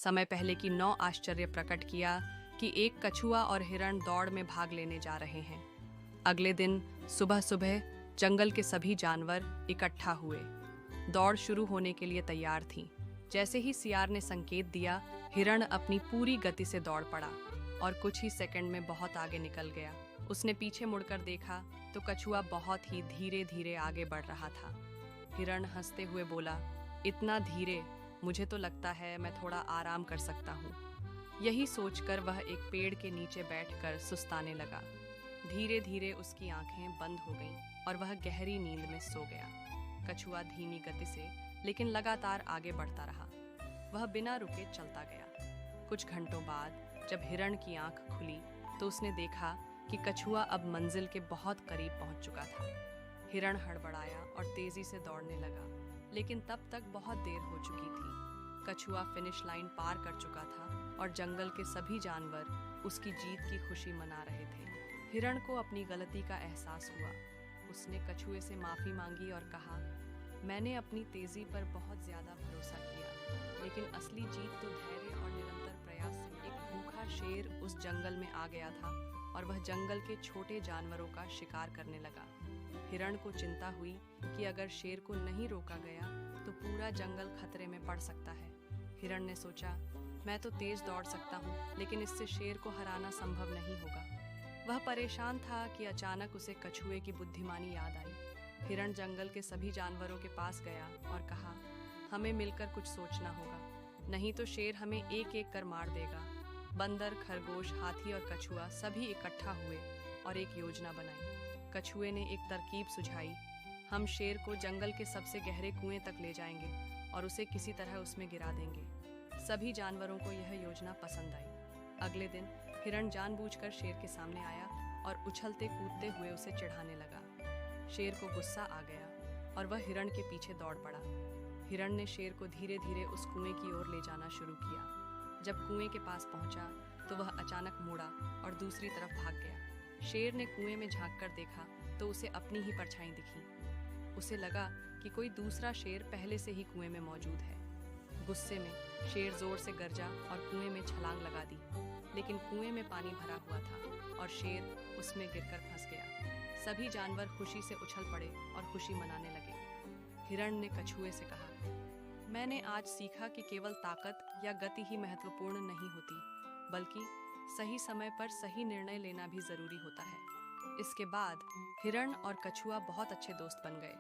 समय पहले की 9 आश्चर्य प्रकट किया कि एक कछुआ और हिरण दौड़ में भाग लेने जा रहे हैं। अगले दिन सुबह सुबह जंगल के सभी जानवर इकट्ठा हुए। दौड़ शुरू होने के लिए तैयार थीं। जैसे ही सियार ने संकेत दिया, हिरण अपनी पूरी गति से दौड़ पड़ा और कुछ ही सेकंड में बहुत आगे निकल गया। उसने पीछे मुड़कर देखा तो कछुआ बहुत ही धीरे धीरे आगे बढ़ रहा था। हिरण हंसते हुए बोला, इतना धीरे? मुझे तो लगता है मैं थोड़ा आराम कर सकता हूँ। यही सोचकर वह एक पेड़ के नीचे बैठकर सुस्ताने लगा। धीरे धीरे उसकी आंखें बंद हो गईं और वह गहरी नींद में सो गया। कछुआ धीमी गति से लेकिन लगातार आगे बढ़ता रहा। वह बिना रुके चलता गया। कुछ घंटों बाद जब हिरण की आंख खुली तो उसने देखा कि कछुआ अब मंजिल के बहुत करीब पहुंच चुका था। हिरण हड़बड़ाया और तेजी से दौड़ने लगा, लेकिन तब तक बहुत देर हो चुकी थी। कछुआ फिनिश लाइन पार कर चुका था और जंगल के सभी जानवर उसकी जीत की खुशी मना रहे थे। हिरण को अपनी गलती का एहसास हुआ। उसने कछुए से माफी मांगी और कहा, मैंने अपनी तेजी पर बहुत ज्यादा भरोसा किया, लेकिन असली जीत तो धैर्य और निरंतर प्रयास से। एक भूखा शेर उस जंगल में आ गया था और वह जंगल के छोटे जानवरों का शिकार करने लगा। हिरण को चिंता हुई कि अगर शेर को नहीं रोका गया तो पूरा जंगल खतरे में पड़ सकता है। हिरण ने सोचा, मैं तो तेज दौड़ सकता हूँ, लेकिन इससे शेर को हराना संभव नहीं होगा। वह परेशान था कि अचानक उसे कछुए की बुद्धिमानी याद आई। हिरण जंगल के सभी जानवरों के पास गया और कहा, हमें मिलकर कुछ सोचना होगा, नहीं तो शेर हमें एक एक कर मार देगा। बंदर, खरगोश, हाथी और कछुआ सभी इकट्ठा हुए और एक योजना बनाई। कछुए ने एक तरकीब सुझाई, हम शेर को जंगल के सबसे गहरे कुएं तक ले जाएंगे और उसे किसी तरह उसमें गिरा देंगे। सभी जानवरों को यह योजना पसंद आई। अगले दिन हिरण जानबूझकर शेर के सामने आया और उछलते कूदते हुए उसे चिढ़ाने लगा। शेर को गुस्सा आ गया और वह हिरण के पीछे दौड़ पड़ा। हिरण ने शेर को धीरे धीरे उस कुएं की ओर ले जाना शुरू किया। जब कुएं के पास पहुंचा तो वह अचानक मुड़ा और दूसरी तरफ भाग गया। शेर ने कुएं में झांककर देखा तो उसे अपनी ही परछाई दिखी। उसे लगा कि कोई दूसरा शेर पहले से ही कुएं में मौजूद है। गुस्से में शेर जोर से गरजा और कुएं में छलांग लगा दी, लेकिन कुएं में पानी भरा हुआ था और शेर उसमें गिरकर फंस गया। सभी जानवर खुशी से उछल पड़े और खुशी मनाने लगे। हिरण ने कछुए से कहा, मैंने आज सीखा कि केवल ताकत या गति ही महत्वपूर्ण नहीं होती, बल्कि सही समय पर सही निर्णय लेना भी जरूरी होता है। इसके बाद हिरण और कछुआ बहुत अच्छे दोस्त बन गए।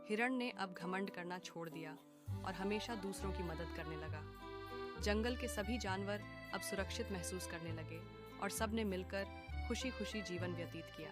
हिरण ने अब घमंड करना छोड़ दिया और हमेशा दूसरों की मदद करने लगा। जंगल के सभी जानवर अब सुरक्षित महसूस करने लगे और सबने मिलकर खुशी खुशी जीवन व्यतीत किया।